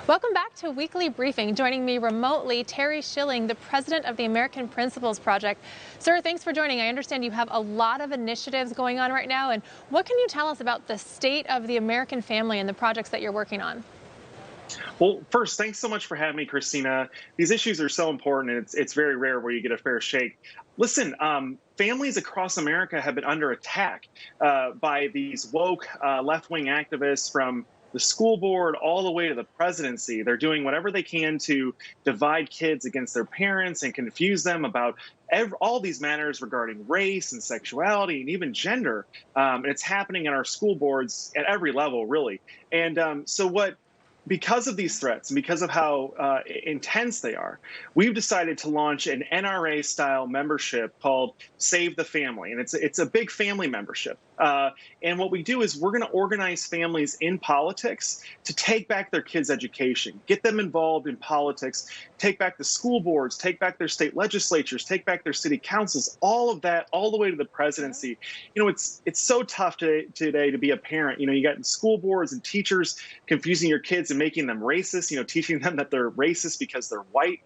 Welcome back to Weekly Briefing. Joining me remotely, Terry Schilling, the president of the American Principles Project. Sir, thanks for joining. I understand you have a lot of initiatives going on right now. And what can you tell us about the state of the American family and the projects that you're working on? Well, first, thanks so much for having me, Christina. These issues are so important, and it's very rare where you get a fair shake. Listen, families across America have been under attack by these woke left-wing activists from the school board all the way to the presidency. They're doing whatever they can to divide kids against their parents and confuse them about all these matters regarding race and sexuality and even gender. And it's happening in our school boards at every level, really. And so what because of these threats and because of how intense they are, we've decided to launch an NRA-style membership called Save the Family, and it's a big family membership. And what we do is we're going to organize families in politics to take back their kids' education, get them involved in politics, take back the school boards, take back their state legislatures, take back their city councils, all of that, all the way to the presidency. You know, it's so tough today to be a parent. You know, you got school boards and teachers confusing your kids and making them racist, you know, teaching them that they're racist because they're white,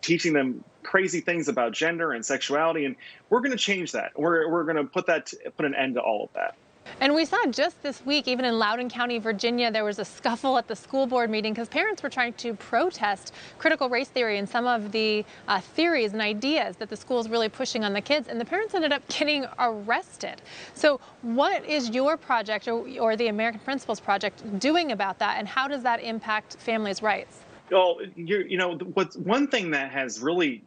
teaching them crazy things about gender and sexuality. And we're going to change that. We're going to put an end to all of that. And we saw just this week, even in Loudoun County, Virginia, there was a scuffle at the school board meeting because parents were trying to protest critical race theory and some of the theories and ideas that the school is really pushing on the kids. And the parents ended up getting arrested. So what is your project or the American Principles Project doing about that? And how does that impact families' rights? Well, what's one thing that has really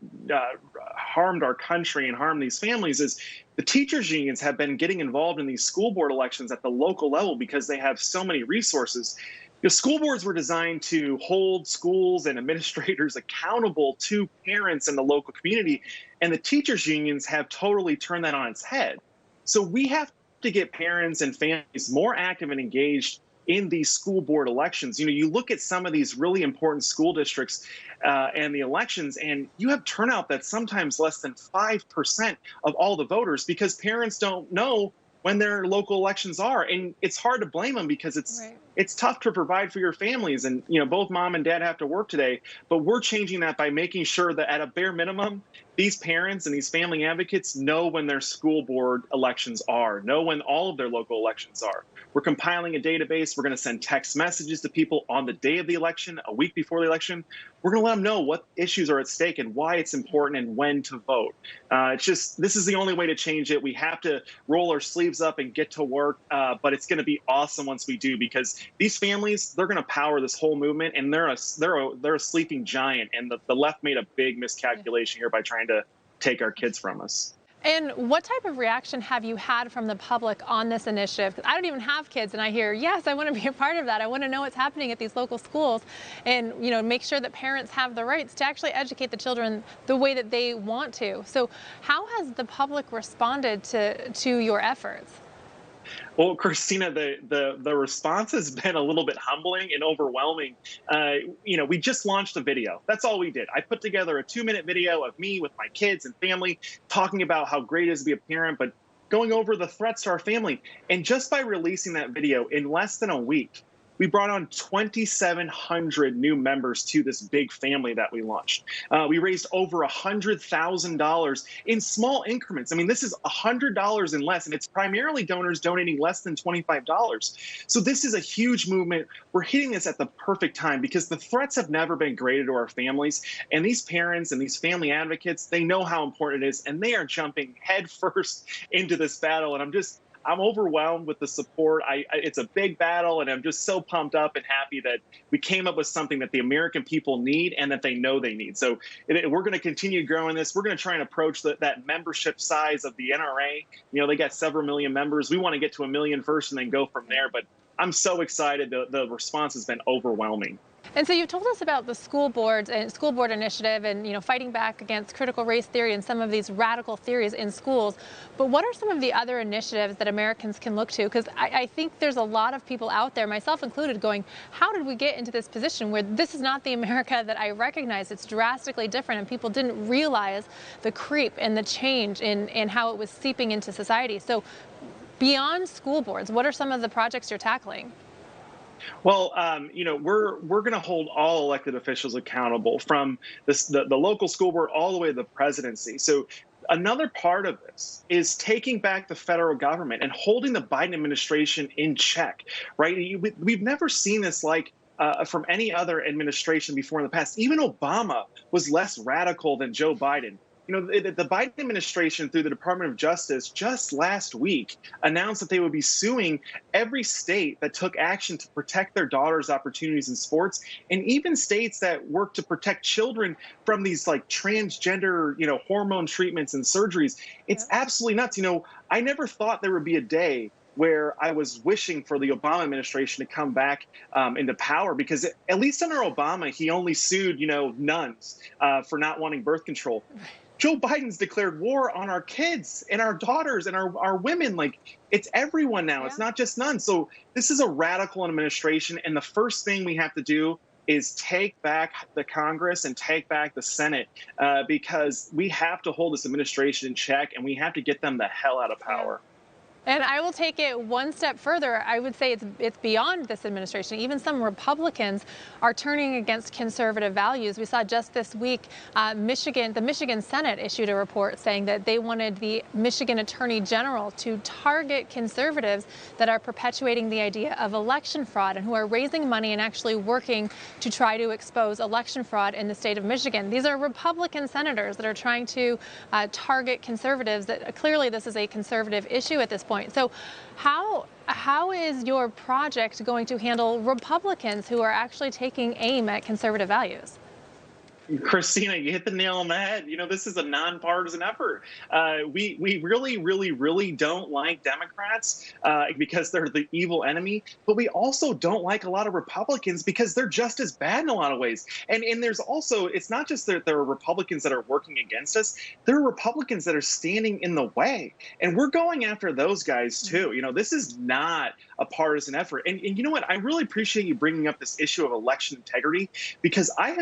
harmed our country and harmed these families is the teachers unions have been getting involved in these school board elections at the local level because they have so many resources. The school boards were designed to hold schools and administrators accountable to parents in the local community, and the teachers unions have totally turned that on its head. So we have to get parents and families more active and engaged in these school board elections. You know, you look at some of these really important school districts and the elections, and you have turnout that's sometimes less than 5% of all the voters because parents don't know when their local elections are. And it's hard to blame them because it's tough to provide for your families. And, you know, both mom and dad have to work today, but we're changing that by making sure that at a bare minimum, these parents and these family advocates know when their school board elections are, know when all of their local elections are. We're compiling a database. We're going to send text messages to people on the day of the election, a week before the election. We're going to let them know what issues are at stake and why it's important and when to vote. This is the only way to change it. We have to roll our sleeves up and get to work, but it's going to be awesome once we do because these families, they're going to power this whole movement, and they're a sleeping giant. And the left made a big miscalculation here by trying to take our kids from us. And what type of reaction have you had from the public on this initiative? 'Cause I don't even have kids, and I hear, yes, I want to be a part of that. I want to know what's happening at these local schools and, you know, make sure that parents have the rights to actually educate the children the way that they want to. So how has the public responded to your efforts? Well, Christina, the response has been a little bit humbling and overwhelming. You know, we just launched a video. That's all we did. I put together a 2-minute video of me with my kids and family talking about how great it is to be a parent, but going over the threats to our family. And just by releasing that video in less than a week, we brought on 2,700 new members to this big family that we launched. We raised over $100,000 in small increments. I mean, this is $100 and less, and it's primarily donors donating less than $25. So this is a huge movement. We're hitting this at the perfect time because the threats have never been greater to our families. And these parents and these family advocates, they know how important it is, and they are jumping headfirst into this battle. And I'm overwhelmed with the support. It's a big battle, and I'm just so pumped up and happy that we came up with something that the American people need and that they know they need. So we're going to continue growing this. We're going to try and approach that membership size of the NRA. You know, they got several million members. We want to get to 1 million first and then go from there. But I'm so excited. The response has been overwhelming. And so you've told us about the school boards and school board initiative and, you know, fighting back against critical race theory and some of these radical theories in schools. But what are some of the other initiatives that Americans can look to? Because I think there's a lot of people out there, myself included, going, how did we get into this position where this is not the America that I recognize? It's drastically different, and people didn't realize the creep and the change in how it was seeping into society. So beyond school boards, what are some of the projects you're tackling? Well, we're going to hold all elected officials accountable, from the local school board all the way to the presidency. So another part of this is taking back the federal government and holding the Biden administration in check. Right? We've never seen this like. From any other administration before in the past. Even Obama was less radical than Joe Biden. The Biden administration, through the Department of Justice, just last week announced that they would be suing every state that took action to protect their daughters' opportunities in sports, and even states that work to protect children from these like transgender, hormone treatments and surgeries. It's absolutely nuts. I never thought there would be a day where I was wishing for the Obama administration to come back into power, because at least under Obama, he only sued, nuns for not wanting birth control. Joe Biden's declared war on our kids and our daughters and our women. Like, it's everyone now. Yeah. It's not just nuns. So this is a radical administration. And the first thing we have to do is take back the Congress and take back the Senate, because we have to hold this administration in check, and we have to get them the hell out of power. And I will take it one step further. I would say it's beyond this administration. Even some Republicans are turning against conservative values. We saw just this week, the Michigan Senate issued a report saying that they wanted the Michigan Attorney General to target conservatives that are perpetuating the idea of election fraud and who are raising money and actually working to try to expose election fraud in the state of Michigan. These are Republican senators that are trying to target conservatives. That clearly this is a conservative issue at this point. So how is your project going to handle Republicans who are actually taking aim at conservative values? Christina, you hit the nail on the head. This is a nonpartisan effort. We really, really, really don't like Democrats because they're the evil enemy, but we also don't like a lot of Republicans because they're just as bad in a lot of ways. And there's also, it's not just that there are Republicans that are working against us, there are Republicans that are standing in the way. And we're going after those guys too. This is not a partisan effort. And you know what? I really appreciate you bringing up this issue of election integrity, because I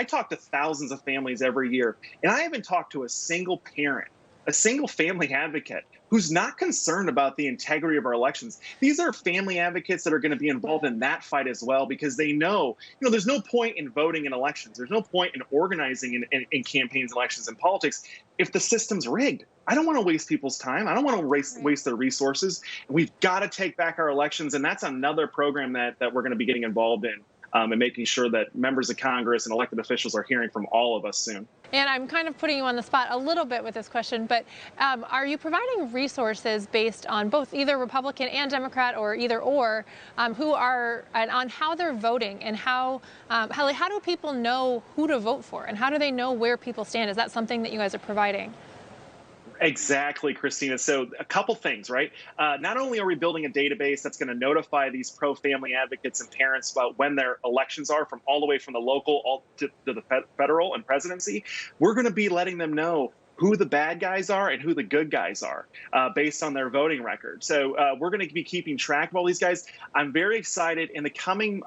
talk to thousands of families every year, and I haven't talked to a single parent, a single family advocate who's not concerned about the integrity of our elections. These are family advocates that are going to be involved in that fight as well, because they know, there's no point in voting in elections. There's no point in organizing in campaigns, elections, and politics if the system's rigged. I don't want to waste people's time. I don't want to waste their resources. We've got to take back our elections, and that's another program that we're going to be getting involved in. And making sure that members of Congress and elected officials are hearing from all of us soon. And I'm kind of putting you on the spot a little bit with this question, but are you providing resources based on both either Republican and Democrat, or either or, who are on how they're voting, and how do people know who to vote for, and how do they know where people stand? Is that something that you guys are providing? Exactly, Christina. So a couple things, right? Not only are we building a database that's going to notify these pro-family advocates and parents about when their elections are, from all the way from the local all to the federal and presidency, we're going to be letting them know who the bad guys are and who the good guys are based on their voting record. So we're going to be keeping track of all these guys. I'm very excited. In the coming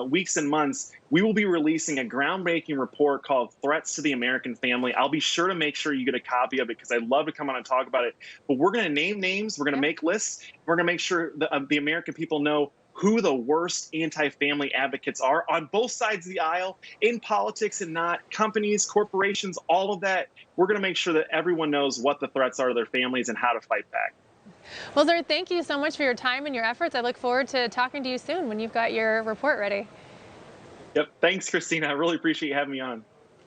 weeks and months, we will be releasing a groundbreaking report called Threats to the American Family. I'll be sure to make sure you get a copy of it, because I'd love to come on and talk about it. But we're going to name names. We're going to make lists. We're going to make sure the American people know who the worst anti-family advocates are on both sides of the aisle, in politics and not, companies, corporations, all of that. We're going to make sure that everyone knows what the threats are to their families and how to fight back. Well, sir, thank you so much for your time and your efforts. I look forward to talking to you soon when you've got your report ready. Yep. Thanks, Christina. I really appreciate you having me on.